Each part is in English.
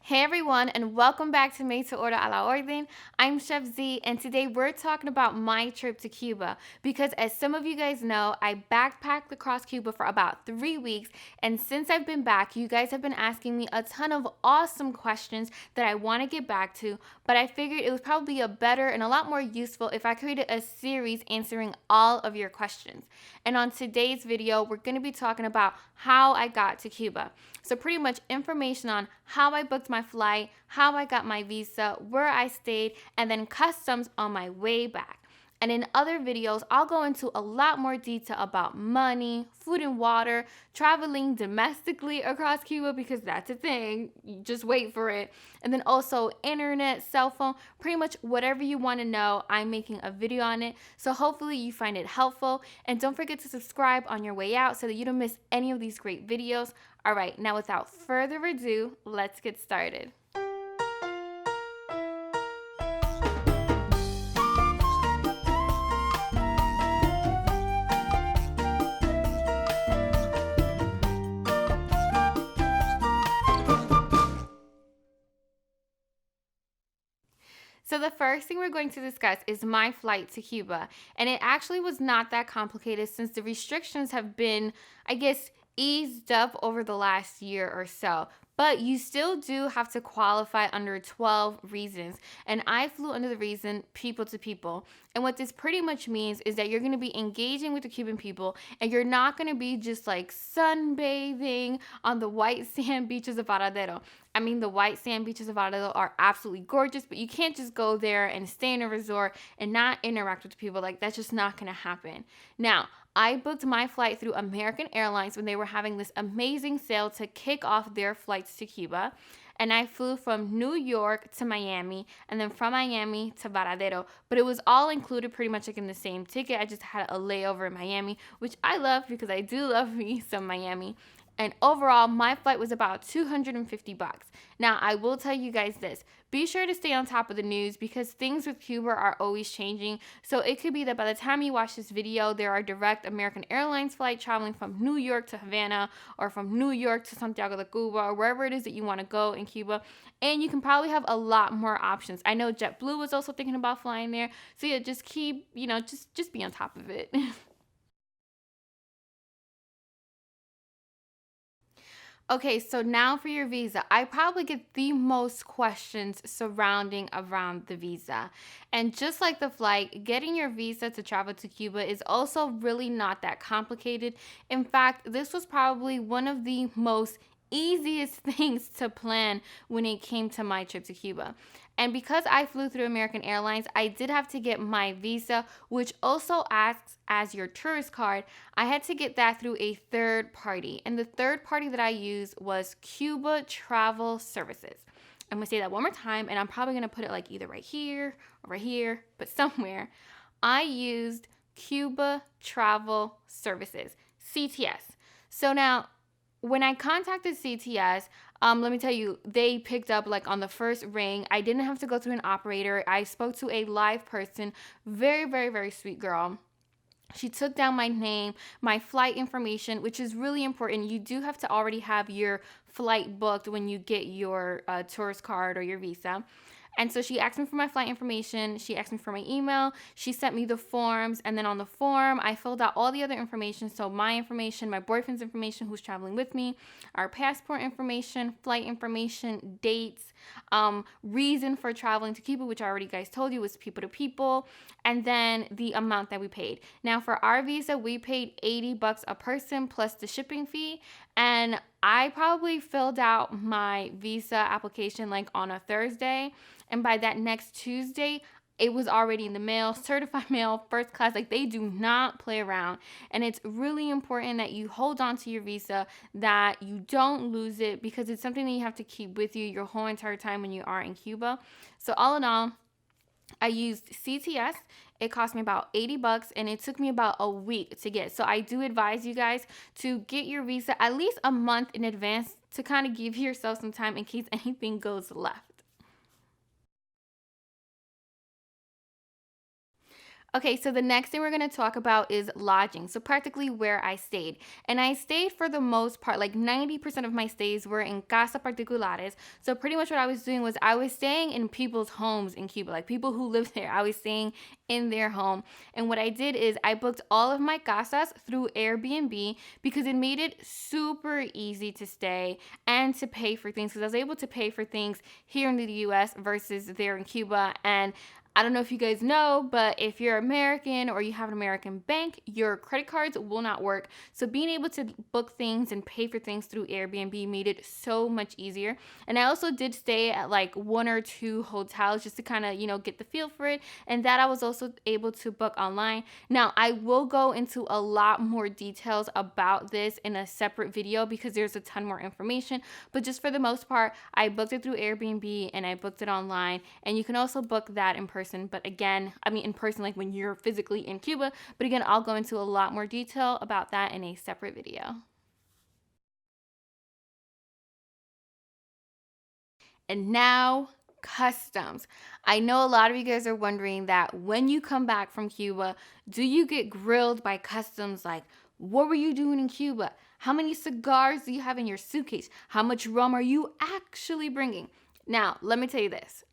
Hey everyone, and welcome back to Made to Order a la Orden. I'm Chef Z, and today we're talking about my trip to Cuba because, as some of you guys know, I backpacked across Cuba for about 3 weeks. And since I've been back, you guys have been asking me a ton of awesome questions that I want to get back to. But I figured it would probably be a better and a lot more useful if I created a series answering all of your questions. And on today's video, we're going to be talking about how I got to Cuba. So pretty much information on how I booked my flight, how I got my visa, where I stayed, and then customs on my way back. And in other videos, I'll go into a lot more detail about money, food and water, traveling domestically across Cuba because that's a thing. You just wait for it. And then also internet, cell phone, pretty much whatever you want to know, I'm making a video on it. So hopefully you find it helpful. And don't forget to subscribe on your way out so that you don't miss any of these great videos. All right, now without further ado, let's get started. So the first thing we're going to discuss is my flight to Cuba. And it actually was not that complicated since the restrictions have been, I guess, eased up over the last year or so. But you still do have to qualify under 12 reasons. And I flew under the reason people to people. And what this pretty much means is that you're going to be engaging with the Cuban people and you're not going to be just like sunbathing on the white sand beaches of Varadero. I mean, the white sand beaches of Varadero are absolutely gorgeous, but you can't just go there and stay in a resort and not interact with people. Like, that's just not going to happen. Now, I booked my flight through American Airlines when they were having this amazing sale to kick off their flights to Cuba. And I flew from New York to Miami and then from Miami to Varadero. But it was all included pretty much like in the same ticket. I just had a layover in Miami, which I love because I do love me some Miami. And overall, my flight was about $250. Now, I will tell you guys this. Be sure to stay on top of the news because things with Cuba are always changing. So it could be that by the time you watch this video, there are direct American Airlines flights traveling from New York to Havana or from New York to Santiago de Cuba or wherever it is that you want to go in Cuba. And you can probably have a lot more options. I know JetBlue was also thinking about flying there. So yeah, just keep, just be on top of it. Okay, so now for your visa. I probably get the most questions surrounding around the visa. And just like the flight, getting your visa to travel to Cuba is also really not that complicated. In fact, this was probably one of the most easiest things to plan when it came to my trip to Cuba. And because I flew through American Airlines, I did have to get my visa, which also asks as your tourist card. I had to get that through a third party. And the third party that I used was Cuba Travel Services. I'm gonna say that one more time, and I'm probably gonna put it like either right here or right here, but somewhere. I used Cuba Travel Services, CTS. So now, when I contacted CTS, let me tell you, they picked up like on the first ring. I didn't have to go through an operator. I spoke to a live person, very, very, very sweet girl. She took down my name, my flight information, which is really important. You do have to already have your flight booked when you get your tourist card or your visa. And so she asked me for my flight information. She asked me for my email. She sent me the forms. And then on the form, I filled out all the other information. So my information, my boyfriend's information, who's traveling with me, our passport information, flight information, dates, reason for traveling to Cuba, which I already guys told you was people to people, and then the amount that we paid. Now for our visa, we paid $80 a person plus the shipping fee. And I probably filled out my visa application like on a Thursday. And by that next Tuesday, it was already in the mail, certified mail, first class. Like, they do not play around. And it's really important that you hold on to your visa, that you don't lose it, because it's something that you have to keep with you your whole entire time when you are in Cuba. So all in all, I used CTS. It cost me about $80 and it took me about a week to get. So I do advise you guys to get your visa at least a month in advance to kind of give yourself some time in case anything goes left. Okay, so the next thing we're going to talk about is lodging. So practically where I stayed. And I stayed for the most part, like 90% of my stays were in casa particulares. So pretty much what I was doing was I was staying in people's homes in Cuba, like people who live there. I was staying in their home. And what I did is I booked all of my casas through Airbnb because it made it super easy to stay and to pay for things because I was able to pay for things here in the US versus there in Cuba. And I don't know if you guys know, but if you're American or you have an American bank, your credit cards will not work. So being able to book things and pay for things through Airbnb made it so much easier. And I also did stay at like one or two hotels just to kind of, get the feel for it. And that I was also able to book online. Now, I will go into a lot more details about this in a separate video because there's a ton more information. But just for the most part, I booked it through Airbnb and I booked it online. And you can also book that in person. But again, in person, like when you're physically in Cuba. But again, I'll go into a lot more detail about that in a separate video. And now, customs. I know a lot of you guys are wondering that when you come back from Cuba, do you get grilled by customs like, what were you doing in Cuba? How many cigars do you have in your suitcase? How much rum are you actually bringing? Now, let me tell you this.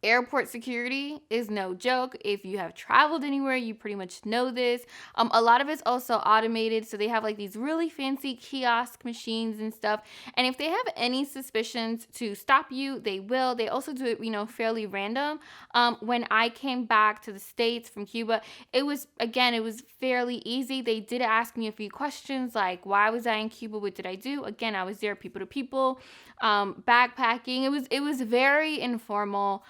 Airport security is no joke. If you have traveled anywhere, you pretty much know this. A lot of it's also automated, so they have like these really fancy kiosk machines and stuff. And if they have any suspicions to stop you, they will. They also do it, fairly random. When I came back to the States from Cuba, it was fairly easy. They did ask me a few questions like, why was I in Cuba? What did I do? Again, I was there, people to people, backpacking. It was very informal.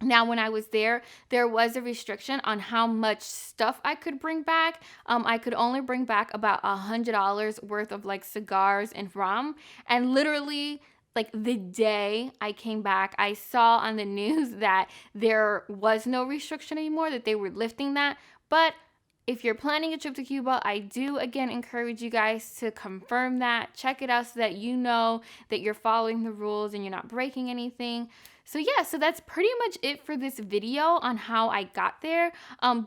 Now, when I was there was a restriction on how much stuff I could bring back. I could only bring back about $100 worth of like cigars and rum. And literally, like the day I came back, I saw on the news that there was no restriction anymore, that they were lifting that. But if you're planning a trip to Cuba, I do again encourage you guys to confirm that. Check it out so that you know that you're following the rules and you're not breaking anything. So yeah, so that's pretty much it for this video on how I got there.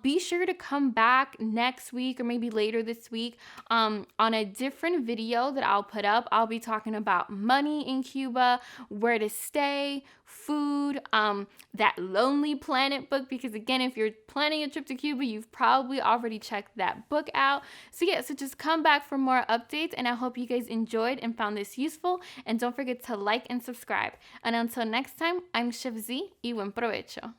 Be sure to come back next week or maybe later this week on a different video that I'll put up. I'll be talking about money in Cuba, where to stay, food, that Lonely Planet book, because again, if you're planning a trip to Cuba, you've probably already checked that book out. So yeah, so just come back for more updates, and I hope you guys enjoyed and found this useful, and don't forget to like and subscribe. And until next time, I'm Chef Z y buen provecho.